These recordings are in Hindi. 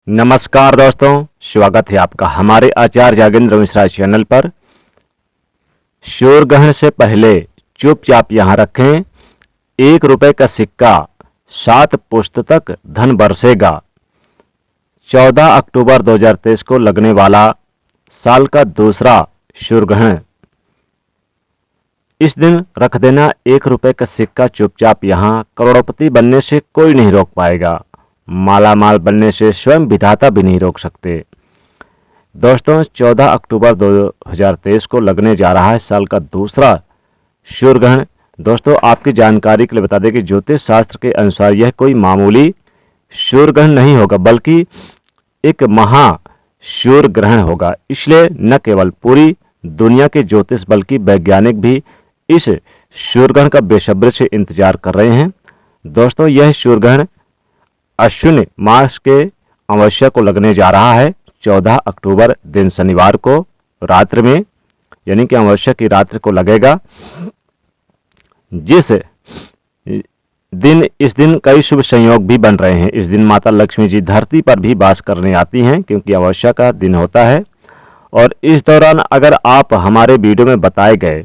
नमस्कार दोस्तों, स्वागत है आपका हमारे आचार्य जागेंद्र मिश्रा चैनल पर। सूर्य ग्रहण से पहले चुपचाप यहाँ रखें, 1 रुपए का सिक्का 7 पुश्त तक धन बरसेगा। 14 अक्टूबर 2023 को लगने वाला साल का दूसरा सूर्य ग्रहण। इस दिन रख देना 1 रुपए का सिक्का चुपचाप यहाँ। करोड़पति बनने से कोई नहीं रोक पाएगा, मालामाल बनने से स्वयं विधाता भी नहीं रोक सकते। दोस्तों, 14 अक्टूबर 2023 को लगने जा रहा है साल का दूसरा सूर्य ग्रहण। दोस्तों, आपकी जानकारी के लिए बता दें कि ज्योतिष शास्त्र के अनुसार यह कोई मामूली सूर्य ग्रहण नहीं होगा, बल्कि एक महा सूर्य ग्रहण होगा। इसलिए न केवल पूरी दुनिया के ज्योतिष बल्कि वैज्ञानिक भी इस सूर्य ग्रहण का बेसब्री से इंतजार कर रहे हैं। दोस्तों, यह सूर्य ग्रहण अश्विन मास के अमावस्या को लगने जा रहा है। 14 अक्टूबर दिन शनिवार को रात्रि में, यानी कि अमावस्या की रात्रि को लगेगा। इस दिन कई शुभ संयोग भी बन रहे हैं। इस दिन माता लक्ष्मी जी धरती पर भी वास करने आती हैं, क्योंकि अमावस्या का दिन होता है। और इस दौरान अगर आप हमारे वीडियो में बताए गए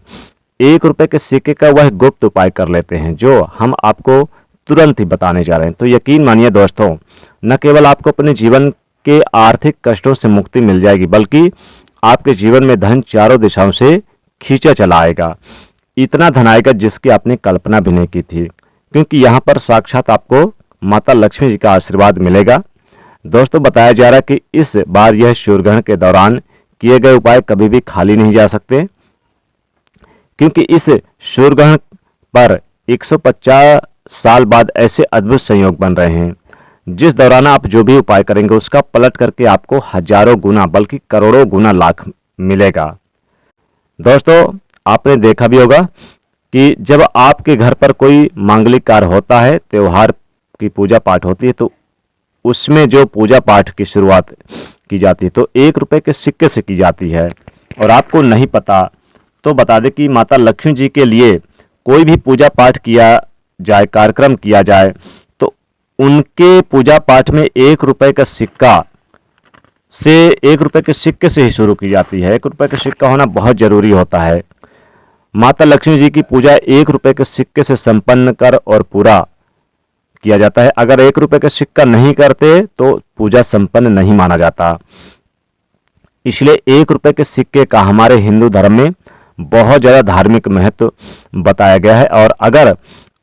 1 रुपए के सिक्के का वह गुप्त उपाय कर लेते हैं, जो हम आपको तुरंत ही बताने जा रहे हैं, तो यकीन मानिए दोस्तों, न केवल आपको अपने जीवन के आर्थिक कष्टों से मुक्ति मिल जाएगी, बल्कि आपके जीवन में धन चारों दिशाओं से खींचा चला आएगा। इतना धन आएगा जिसकी आपने कल्पना भी नहीं की थी, क्योंकि यहाँ पर साक्षात आपको माता लक्ष्मी जी का आशीर्वाद मिलेगा। दोस्तों, बताया जा रहा है कि इस बार यह सूर्य ग्रहण के दौरान किए गए उपाय कभी भी खाली नहीं जा सकते, क्योंकि इस सूर्य ग्रहण पर 150 साल बाद ऐसे अद्भुत संयोग बन रहे हैं, जिस दौरान आप जो भी उपाय करेंगे उसका पलट करके आपको हजारों गुना बल्कि करोड़ों गुना लाख मिलेगा। दोस्तों, आपने देखा भी होगा कि जब आपके घर पर कोई मांगलिक कार्य होता है, त्योहार की पूजा पाठ होती है, तो उसमें जो पूजा पाठ की शुरुआत की जाती है तो 1 रुपए के सिक्के से की जाती है। और आपको नहीं पता तो बता दें कि माता लक्ष्मी जी के लिए कोई भी पूजा पाठ किया जाए, कार्यक्रम किया जाए, तो उनके पूजा पाठ में 1 रुपए का सिक्का से 1 रुपए के सिक्के से ही शुरू की जाती है। 1 रुपए का सिक्का होना बहुत जरूरी होता है। माता लक्ष्मी जी की पूजा 1 रुपए के सिक्के से संपन्न कर और पूरा किया जाता है। अगर 1 रुपए का सिक्का नहीं करते तो पूजा संपन्न नहीं माना जाता। इसलिए 1 रुपए के सिक्के का हमारे हिंदू धर्म में बहुत ज़्यादा धार्मिक महत्व बताया गया है। और अगर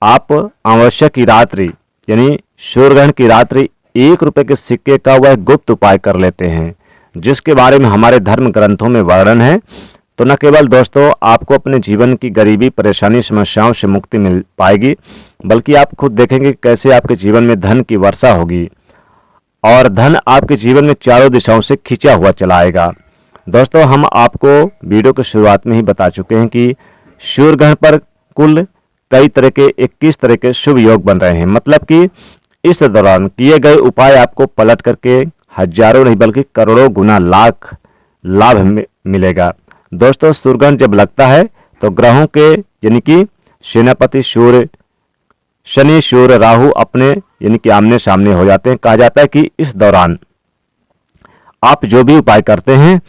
आप अमावस्या की रात्रि यानी सूर्य ग्रहण की रात्रि 1 रुपए के सिक्के का वह गुप्त उपाय कर लेते हैं, जिसके बारे में हमारे धर्म ग्रंथों में वर्णन है, तो न केवल दोस्तों आपको अपने जीवन की गरीबी, परेशानी, समस्याओं से मुक्ति मिल पाएगी, बल्कि आप खुद देखेंगे कैसे आपके जीवन में धन की वर्षा होगी और धन आपके जीवन में चारों दिशाओं से खींचा हुआ चला आएगा। दोस्तों, हम आपको वीडियो की शुरुआत में ही बता चुके हैं कि सूर्य ग्रहण पर कुल कई तरह के 21 तरह के शुभ योग बन रहे हैं। मतलब कि इस दौरान किए गए उपाय आपको पलट करके हजारों नहीं बल्कि करोड़ों गुना लाख लाभ मिलेगा। दोस्तों, सूर्य ग्रहण जब लगता है तो ग्रहों के यानी कि सेनापति सूर्य, शनि, सूर्य, राहु अपने यानी कि आमने सामने हो जाते हैं। कहा जाता है कि इस दौरान आप जो भी उपाय करते हैं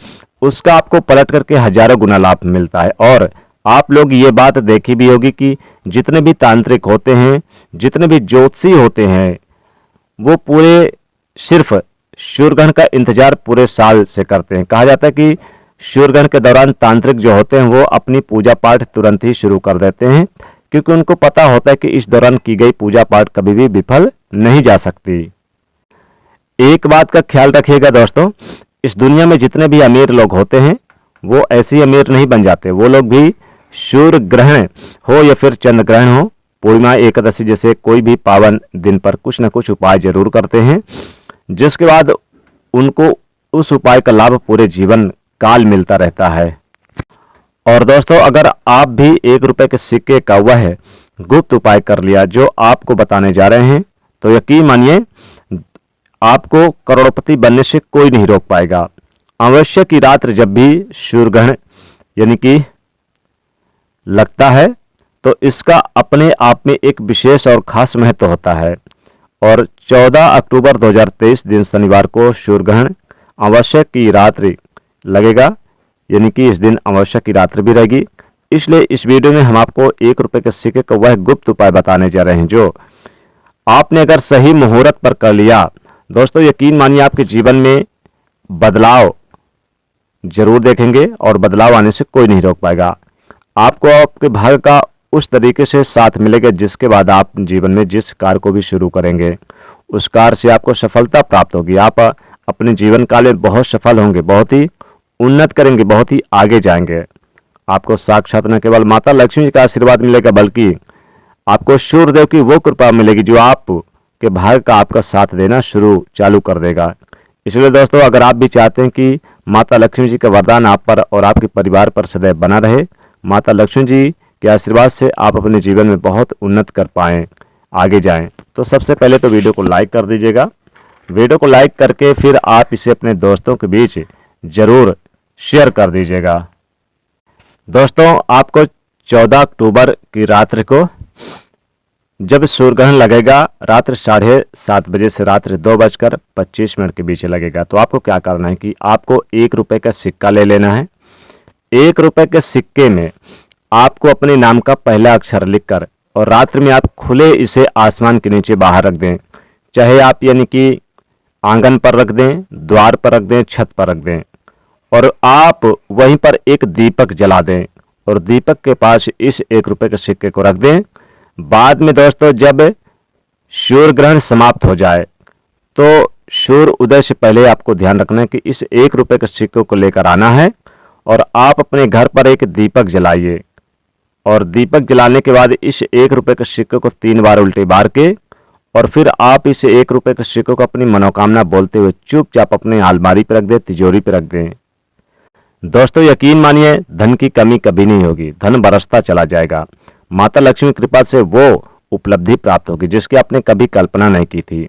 उसका आपको पलट करके हजारों गुना लाभ मिलता है। और आप लोग ये बात देखी भी होगी कि जितने भी तांत्रिक होते हैं, जितने भी ज्योतिषी होते हैं, वो पूरे सिर्फ सूर्य ग्रहण का इंतजार पूरे साल से करते हैं। कहा जाता है कि सूर्य ग्रहण के दौरान तांत्रिक जो होते हैं वो अपनी पूजा पाठ तुरंत ही शुरू कर देते हैं, क्योंकि उनको पता होता है कि इस दौरान की गई पूजा पाठ कभी भी विफल नहीं जा सकती। एक बात का ख्याल रखिएगा दोस्तों, इस दुनिया में जितने भी अमीर लोग होते हैं वो ऐसे अमीर नहीं बन जाते। वो लोग भी सूर्य ग्रहण हो या फिर चंद्र ग्रहण हो, पूर्णिमा, एकादशी जैसे कोई भी पावन दिन पर कुछ न कुछ उपाय जरूर करते हैं, जिसके बाद उनको उस उपाय का लाभ पूरे जीवन काल मिलता रहता है। और दोस्तों, अगर आप भी 1 रुपए के सिक्के का वह गुप्त उपाय कर लिया जो आपको बताने जा रहे हैं, तो यकीन मानिए आपको करोड़पति बनने से कोई नहीं रोक पाएगा। अमावस्या की रात्रि जब भी सूर्य ग्रहण यानी कि लगता है तो इसका अपने आप में एक विशेष और खास महत्व होता है। और 14 अक्टूबर 2023 दिन शनिवार को सूर्य ग्रहण अमावस्या की रात्रि लगेगा, यानी कि इस दिन अमावस्या की रात्रि भी रहेगी। इसलिए इस वीडियो में हम आपको 1 रुपये के सिक्के का वह गुप्त उपाय बताने जा रहे हैं जो आपने अगर सही मुहूर्त पर कर लिया, दोस्तों यकीन मानिए आपके जीवन में बदलाव जरूर देखेंगे और बदलाव आने से कोई नहीं रोक पाएगा। आपको आपके भाग्य का उस तरीके से साथ मिलेगा जिसके बाद आप जीवन में जिस कार्य को भी शुरू करेंगे उस कार्य से आपको सफलता प्राप्त होगी। आप अपने जीवन काल में बहुत सफल होंगे, बहुत ही उन्नत करेंगे, बहुत ही आगे जाएंगे। आपको साक्षात न केवल माता लक्ष्मी जी का आशीर्वाद मिलेगा बल्कि आपको सूर्यदेव की वो कृपा मिलेगी जो आपके भाग्य का आपका साथ देना चालू कर देगा। इसलिए दोस्तों अगर आप भी चाहते हैं कि माता लक्ष्मी जी का वरदान आप पर और आपके परिवार पर सदैव बना रहे, माता लक्ष्मी जी के आशीर्वाद से आप अपने जीवन में बहुत उन्नत कर पाएं, आगे जाएं, तो सबसे पहले तो वीडियो को लाइक कर दीजिएगा। वीडियो को लाइक करके फिर आप इसे अपने दोस्तों के बीच जरूर शेयर कर दीजिएगा। दोस्तों आपको 14 अक्टूबर की रात्रि को जब सूर्य ग्रहण लगेगा रात्रि 7:30 बजे से रात्रि 2:25 के बीच लगेगा, तो आपको क्या करना है कि आपको 1 रुपये का सिक्का ले लेना है। 1 रुपये के सिक्के में आपको अपने नाम का पहला अक्षर लिखकर और रात्रि में आप खुले इसे आसमान के नीचे बाहर रख दें, चाहे आप यानी कि आंगन पर रख दें, द्वार पर रख दें, छत पर रख दें, और आप वहीं पर एक दीपक जला दें और दीपक के पास इस 1 रुपये के सिक्के को रख दें। बाद में दोस्तों जब सूर्य ग्रहण समाप्त हो जाए तो सूर्य उदय से पहले आपको ध्यान रखना है कि इस 1 रुपये के सिक्के को लेकर आना है और आप अपने घर पर एक दीपक जलाइए और दीपक जलाने के बाद इस 1 रुपये के सिक्के को 3 बार उल्टे बार के और फिर आप इस 1 रुपये के सिक्के को अपनी मनोकामना बोलते हुए चुपचाप अपने अलमारी पर रख दें, तिजोरी पर रख दें। दोस्तों यकीन मानिए धन की कमी कभी नहीं होगी, धन बरसता चला जाएगा। माता लक्ष्मी की कृपा से वो उपलब्धि प्राप्त होगी जिसकी आपने कभी कल्पना नहीं की थी।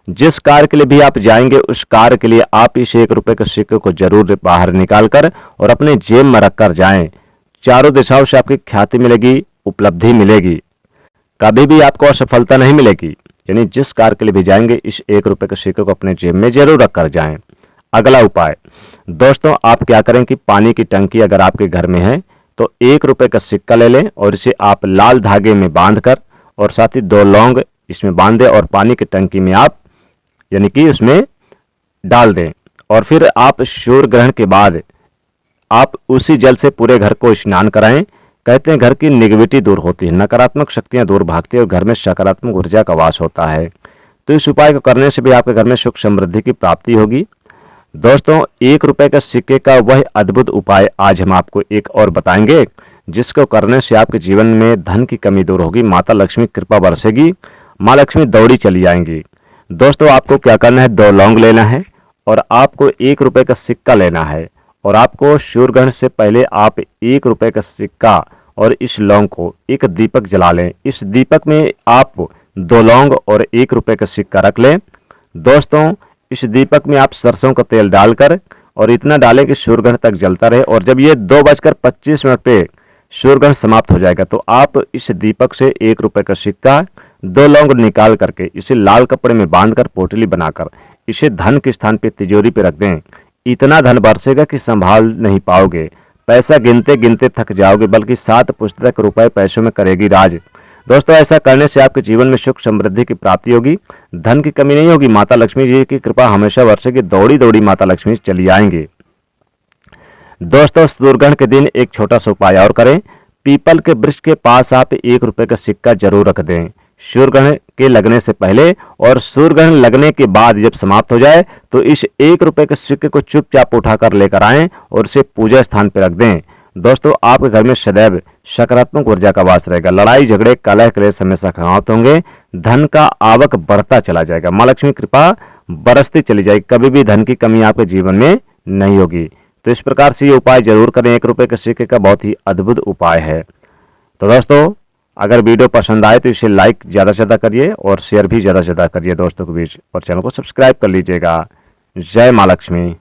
जिस कार्य के लिए भी आप जाएंगे उस कार्य के लिए आप इस 1 रुपये के सिक्के को जरूर बाहर निकाल कर और अपने जेब में रख कर जाएं। चारों दिशाओं से आपकी ख्याति मिलेगी, उपलब्धि मिलेगी, कभी भी आपको असफलता नहीं मिलेगी। यानी जिस कार्य के लिए भी जाएंगे इस 1 रुपये के सिक्के को अपने जेब में जरूर रख कर जाएं। अगला उपाय दोस्तों आप क्या करें कि पानी की टंकी अगर आपके घर में है तो 1 रुपये का सिक्का ले लें और इसे आप लाल धागे में बांधकर और साथ ही 2 लौंग इसमें बांध दें और पानी की टंकी में आप यानी कि उसमें डाल दें और फिर आप सूर्य ग्रहण के बाद आप उसी जल से पूरे घर को स्नान कराएं। कहते हैं घर की नेगेटिविटी दूर होती है, नकारात्मक शक्तियां दूर भागती है और घर में सकारात्मक ऊर्जा का वास होता है। तो इस उपाय को करने से भी आपके घर में सुख समृद्धि की प्राप्ति होगी। दोस्तों 1 रुपये के सिक्के का वह अद्भुत उपाय आज हम आपको एक और बताएंगे जिसको करने से आपके जीवन में धन की कमी दूर होगी, माता लक्ष्मी की कृपा बरसेगी, माँ लक्ष्मी दौड़ी चली आएंगी। दोस्तों आपको क्या करना है, 2 लौंग लेना है और आपको 1 रुपये का सिक्का लेना है और आपको सूर्य ग्रहण से पहले आप 1 रुपये का सिक्का और इस लौंग को एक दीपक जला लें। इस दीपक में आप 2 लौंग और 1 रुपये का सिक्का रख लें। दोस्तों इस दीपक में आप सरसों का तेल डालकर और इतना डालें कि सूर्य ग्रहण तक जलता रहे और जब ये 2:25 पे सूर्य ग्रहण समाप्त हो जाएगा तो आप इस दीपक से 1 रुपये का सिक्का 2 लौंग निकाल करके इसे लाल कपड़े में बांधकर पोटली बनाकर इसे धन के स्थान पे तिजोरी पे रख दें। इतना धन बरसेगा कि संभाल नहीं पाओगे, पैसा गिनते गिनते थक जाओगे, बल्कि 7 पुस्तक रुपए पैसों में करेगी राज। दोस्तों ऐसा करने से आपके जीवन में सुख समृद्धि की प्राप्ति होगी, धन की कमी नहीं होगी, माता लक्ष्मी जी की कृपा हमेशा बरसेगी, दौड़ी दौड़ी माता लक्ष्मी चली आएंगी। दोस्तों सूर्य ग्रहण के दिन एक छोटा सा उपाय और करें, पीपल के वृक्ष के पास आप 1 रुपये का सिक्का जरूर रख दें सूर्य ग्रहण के लगने से पहले और सूर्य ग्रहण लगने के बाद जब समाप्त हो जाए तो इस 1 रुपये के सिक्के को चुपचाप उठाकर लेकर आएं और इसे पूजा स्थान पर रख दें। दोस्तों आपके घर में सदैव सकारात्मक ऊर्जा का वास रहेगा, लड़ाई झगड़े कलह क्लेश हमेशा समाप्त होंगे, धन का आवक बढ़ता चला जाएगा, माँ लक्ष्मी कृपा बरसती चली जाएगी, कभी भी धन की कमी आपके जीवन में नहीं होगी। तो इस प्रकार से ये उपाय जरूर करें, 1 रुपये के सिक्के का बहुत ही अद्भुत उपाय है। तो दोस्तों अगर वीडियो पसंद आए तो इसे लाइक ज़्यादा से ज़्यादा करिए और शेयर भी ज़्यादा से ज़्यादा करिए दोस्तों के बीच, और चैनल को सब्सक्राइब कर लीजिएगा। जय माँ लक्ष्मी।